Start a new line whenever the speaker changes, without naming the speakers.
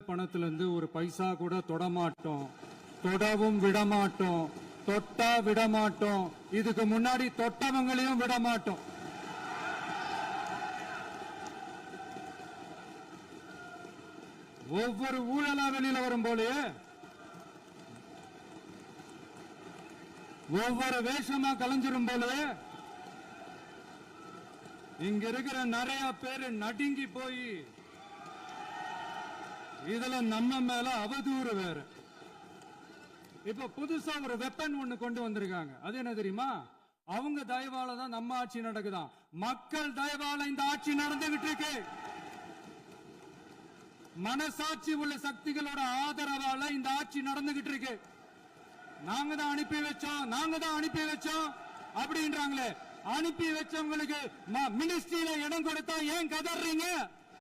பணத்துல இருந்து ஒரு பைசா கூட தொடமாட்டோம், தொடவும் விடமாட்டோம், தொட்டா விடமாட்டோம், இதுக்கு முன்னாடி தொட்டவங்களையும் விடமாட்டோம். ஒவ்வொரு ஊழலா வெளியில வரும் போலயே ஒவ்வொரு வேஷமா கலைஞ்சிரும் போலயே இங்க இருக்கிற நிறைய பேரு நடுங்கி போய் இதுல நம்ம மேல அவதூறு வேற. இப்ப புதுசா ஒரு வெப்பன் ஒண்ணு கொண்டு வந்திருக்காங்க. அது என்ன தெரியுமா? அவங்க தயவால தான் நம்ம ஆட்சி நடக்குதான். மக்கள் தயவால இந்த ஆட்சி நடந்துகிட்டு இருக்கு. மனசாட்சி உள்ள சக்திகளோட ஆதரவால இந்த ஆட்சி நடந்துகிட்டு இருக்கு. நாங்க தான் அனுப்பி வச்சோம் அப்படின்றாங்களே. அனுப்பி வச்சவங்களுக்கு மினிஸ்ட்ரியில இடம் கொடுத்தா ஏன் கதறீங்க?